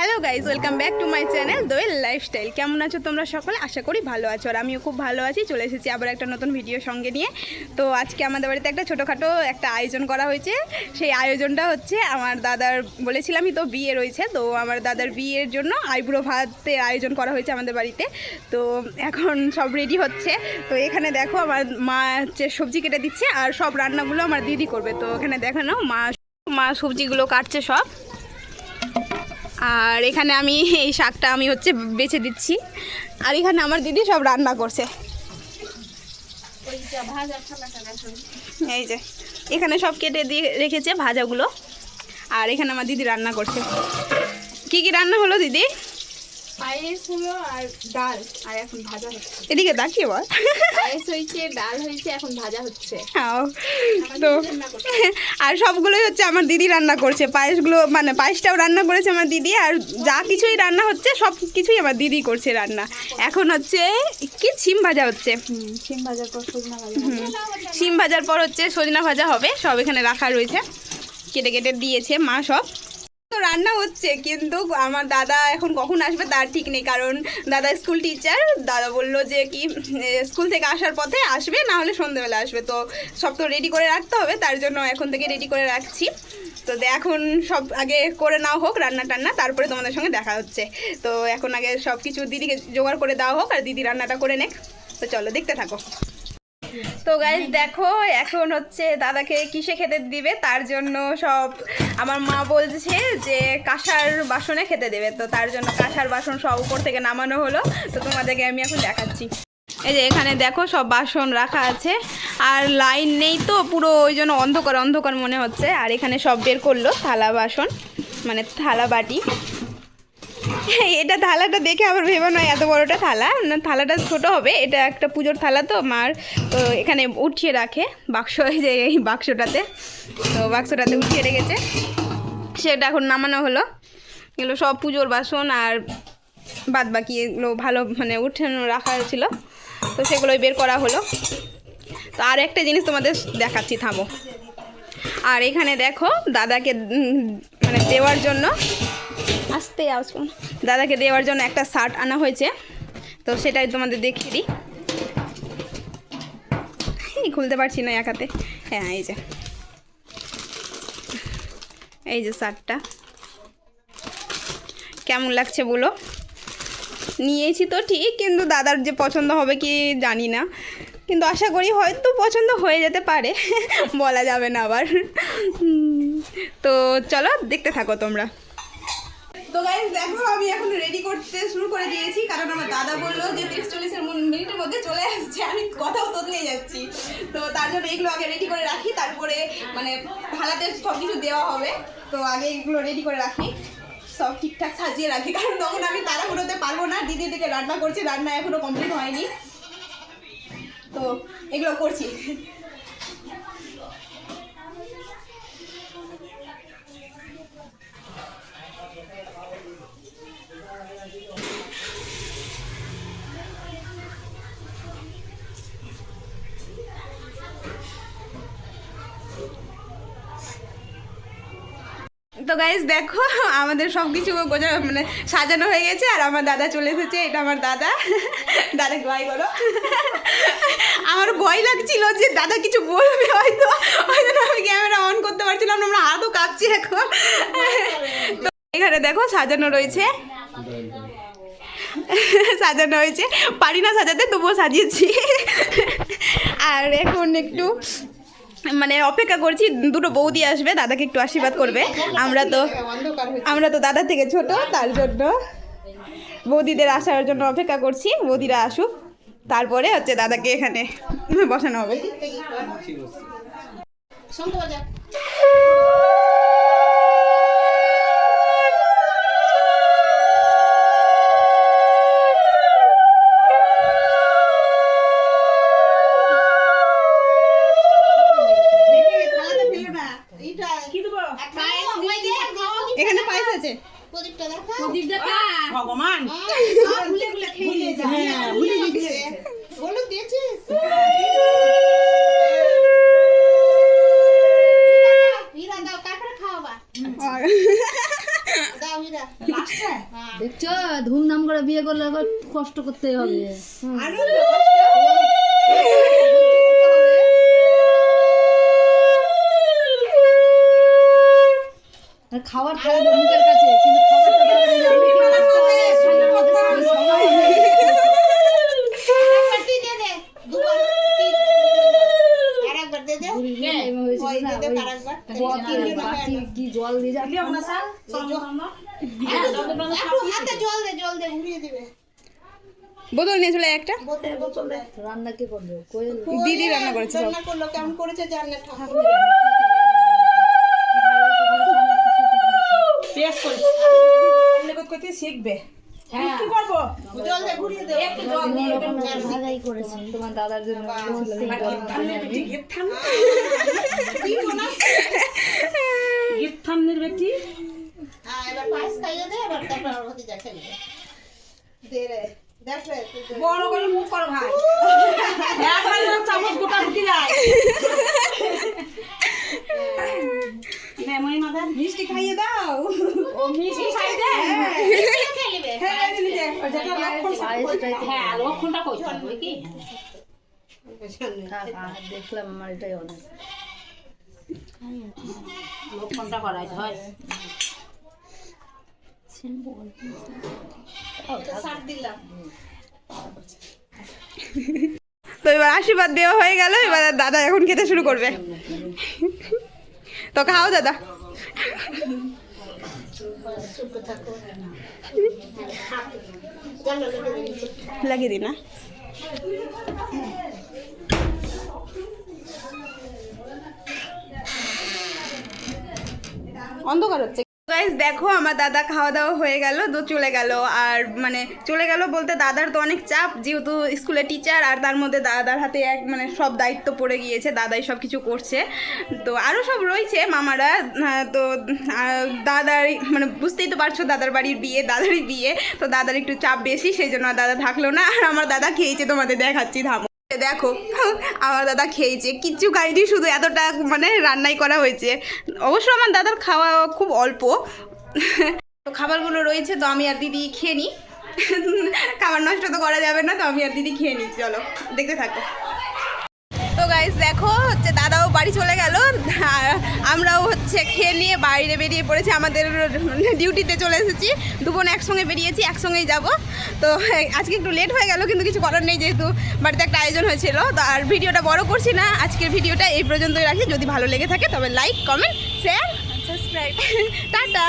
Hello guys, welcome back to my channel Doyel lifestyle. কেমন আছো তোমরা সকলে? আশা করি ভালো আছো, আর আমিও খুব ভালো আছি। চলে এসেছি আবার একটা নতুন ভিডিও সঙ্গে নিয়ে। তো আজকে আমাদের বাড়িতে একটা ছোটোখাটো একটা আয়োজন করা হয়েছে। সেই আয়োজনটা হচ্ছে আমার দাদার, বলেছিলামই তো, বিয়ে রয়েছে। তো আমার দাদার বিয়ের জন্য আইবুড়ো ভাতের আয়োজন করা হয়েছে আমাদের বাড়িতে। তো এখন সব রেডি হচ্ছে। তো এখানে দেখো আমার মা হচ্ছে সবজি কেটে দিচ্ছে, আর সব রান্নাগুলো আমার দিদি করবে। তো এখানে দেখো না, মা সবজিগুলো কাটছে সব। আর এখানে আমি এই শাকটা আমি হচ্ছে বেছে দিচ্ছি, আর এখানে আমার দিদি সব রান্না করছে। এই যে এখানে সব কেটে দিয়ে রেখেছে ভাজাগুলো, আর এখানে আমার দিদি রান্না করছে। কি কি রান্না হলো দিদি? পায়েস হলো আর ডাল, আর এখন ভাজা হচ্ছে। এদিকে তাকিয়ে বল। পায়েস হয়েছে, ডাল হয়েছে, এখন ভাজা হচ্ছে। তো আর সবগুলোই হচ্ছে আমার দিদি রান্না করছে। পায়েসগুলো মানে পায়েসটাও রান্না করেছে আমার দিদি, আর যা কিছুই রান্না হচ্ছে সব কিছুই আমার দিদি করছে রান্না। এখন হচ্ছে কি সিম ভাজা হচ্ছে। সিম ভাজার পর সজনা ভাজা। সিম ভাজার পর হচ্ছে সজনা ভাজা হবে। সব এখানে রাখা রয়েছে, কেটে কেটে দিয়েছে মা সব। তো রান্না হচ্ছে, কিন্তু আমার দাদা এখন কখন আসবে তার ঠিক নেই, কারণ দাদা স্কুল টিচার। দাদা বললো যে কি স্কুল থেকে আসার পথে আসবে, না হলে সন্ধ্যেবেলা আসবে। তো সব তো রেডি করে রাখতে হবে, তার জন্য এখন থেকে রেডি করে রাখছি। তো এখন সব আগে করে নাও হোক রান্না টান্না, তারপরে তোমাদের সঙ্গে দেখা হচ্ছে। তো এখন আগে সব কিছু দিদিকে জোগাড় করে দেওয়া হোক, আর দিদি রান্নাটা করে নেক। তো চলো দেখতে থাকো। তো গাইজ দেখো, এখন হচ্ছে দাদাকে কিসে খেতে দিবে, তার জন্য সব আমার মা বলছে যে কাঁসার বাসনে খেতে দেবে। তো তার জন্য কাঁসার বাসন সব উপর থেকে নামানো হলো। তো তোমাদেরকে আমি এখন দেখাচ্ছি। এই যে এখানে দেখো সব বাসন রাখা আছে, আর লাইন নেই তো পুরো, ওই জন্য অন্ধকার অন্ধকার মনে হচ্ছে। আর এখানে সব বের করলো থালা বাসন, মানে থালা বাটি। এটা থালাটা দেখে আবার ভেবো নয় এত বড়টা থালা না, থালাটা ছোট হবে। এটা একটা পুজোর থালা তো মার। তো এখানে উঠিয়ে রাখে বাক্স, যে এই বাক্সটাতে। তো বাক্সটাতে উঠিয়ে রেখেছে, সেটা এখন নামানো হলো। এগুলো সব পুজোর বাসন, আর বাদ বাকি এগুলো ভালো মানে উঠানো রাখা ছিল, তো সেগুলোই বের করা হলো। তো আর একটা জিনিস তোমাদের দেখাচ্ছি, থামো। আর এখানে দেখো দাদাকে মানে দেওয়ার জন্য, আসতে আসুন, দাদাকে দেওয়ার জন্য একটা শার্ট আনা হয়েছে। তো সেটাই তোমাদের দেখিয়ে দিই। খুলতে পারছি না এক হাতে। হ্যাঁ, এই যে শার্টটা কেমন লাগছে বলো। নিয়েছি তো ঠিক, কিন্তু দাদার যে পছন্দ হবে কি জানি না, কিন্তু আশা করি হয়তো পছন্দ হয়ে যেতে পারে, বলা যাবে না আবার। তো চলো দেখতে থাকো তোমরা। তো গাইস দেখো, আমি এখন রেডি করতে শুরু করে দিয়েছি, কারণ আমার দাদা বললো যে 30-40 মিনিটের মধ্যে চলে আসছে, আমি কথাও তোতলে যাচ্ছি। তো তার জন্য এগুলো আগে রেডি করে রাখি, তারপরে মানে থালাতে সব কিছু দেওয়া হবে। তো আগে এগুলো রেডি করে রাখি, সব ঠিকঠাক সাজিয়ে রাখি, কারণ তখন আমি তাড়াহুড়োতে পারবো না। দিদি দিকে রান্না করছি, রান্না এখনো কমপ্লিট হয়নি, তো এগুলো করছি। তো গাইজ দেখো, আমাদের সব কিছু মানে সাজানো হয়ে গেছে, আর আমার দাদা চলে এসেছে। এটা আমার দাদা। দাদা ভয় করো, আমার ভয় লাগছিল যে দাদা কিছু বলবে হয়তো, ওই জন্য আমি ক্যামেরা অন করতে পারছিলাম না, আমরা হাতও কাঁপছি এখন। তো এখানে দেখো সাজানো রয়েছে, সাজানো হয়েছে, পারি না সাজাতে, তবুও সাজিয়েছি। আর এখন একটু মানে অপেক্ষা করছি, দুটো বৌদি আসবে, দাদাকে একটু আশীর্বাদ করবে। আমরা তো দাদা থেকে ছোট, তার জন্য বৌদিদের আসার জন্য অপেক্ষা করছি। বৌদিরা আসুক, তারপরে হচ্ছে দাদাকে এখানে বসানো হবে। এখানে পায়েস আছে, ভগবান দেখছো ধুমধাম করে বিয়ে করলে আবার কষ্ট করতেই হবে। আর খাবার খাওয়া মুখের কাছে, কিন্তু খাবারটা বাইরে যাবে কি না? ঠান্ডার মধ্যে সবাই কি জল দিয়ে যাবে বোতল নিয়ে চলে একটা। রান্না কে করবে? কোয়েল দিদি রান্না করেছে সব। কেমন করেছে জানে ঠাকুর। পেশ করিস লেগত কইতে শিখবে। কি করব? জল দে ঘুরিয়ে দে। একটু জল দিয়ে ভাগাই করেছেন তোমার দাদার জন্য গিফট থামনের বেটি হ্যাঁ, এবার পায়েস খাইয়ে দে, এবার তারপর ওর হাতে যা খেলবে। দে রে, দেখ রে, তুই দে। বড় করে মুখ কর ভাই। একবার চামচ গোটা ঢুকে যায়। নে মই মাদার মিষ্টি খাইয়ে দাও। ও মিষ্টি খাইয়ে দে। খেলবে। হ্যাঁ দিদি দে। ও যেটা লক্ষণ হ্যাঁ লক্ষণটা কইছো কি? দেখলাম আমার এটাই অনেক লক্ষণটা করাই হয়। সার দিলাম। তো এবার আশীর্বাদ দেওয়া হয়ে গেল, এবার দাদা এখন খেতে শুরু করবে। তো খাও দাদা। সুখ থাকো। লাগিয়ে দিই না। অন্ধকার হচ্ছে। গাইস দেখো আমার দাদা খাওয়া দাওয়া হয়ে গেল, তো চলে গেল। আর মানে চলে গেল বলতে দাদার তো অনেক চাপ, যেহেতু স্কুলে টিচার, আর তার মধ্যে দাদার হাতে মানে সব দায়িত্ব পড়ে গিয়েছে, দাদাই সব কিছু করছে। তো আরও সব রয়েছে মামারা। তো দাদার মানে বুঝতেই তো পারছো দাদার বাড়ির বিয়ে, দাদারই বিয়ে, তো দাদার একটু চাপ বেশি, সেই জন্য দাদা থাকলো না। আর আমার দাদা খেয়েছে, তোমাদের দেখাচ্ছি থামো। দেখো আমার দাদা খেয়েছে, কিচ্ছু খাইনি, শুধু এতটা মানে রান্নাই করা হয়েছে। অবশ্য আমার দাদার খাওয়া খুব অল্প। তো খাবারগুলো রয়েছে, তো আমি আর দিদি খেয়ে নিই। খাবার নষ্ট তো করা যাবে না, তো আমি আর দিদি খেয়ে নিই। চলো দেখতে থাকো। তো গাইস দেখো হচ্ছে দাদাও বাড়ি চলে গেল, আর আমরাও হচ্ছে খেয়ে নিয়ে বাইরে বেরিয়ে পড়েছি, আমাদের ডিউটিতে চলে এসেছি। দুবোন একসঙ্গে বেরিয়েছি, একসঙ্গেই যাব। তো আজকে একটু লেট হয়ে গেল, কিন্তু কিছু করার নেই, যেহেতু বাড়িতে একটা আয়োজন হয়েছিল। তো আর ভিডিওটা বড় করছি না, আজকের ভিডিওটা এই পর্যন্তই রাখি। যদি ভালো লেগে থাকে তবে like, comment, share, subscribe. Tata.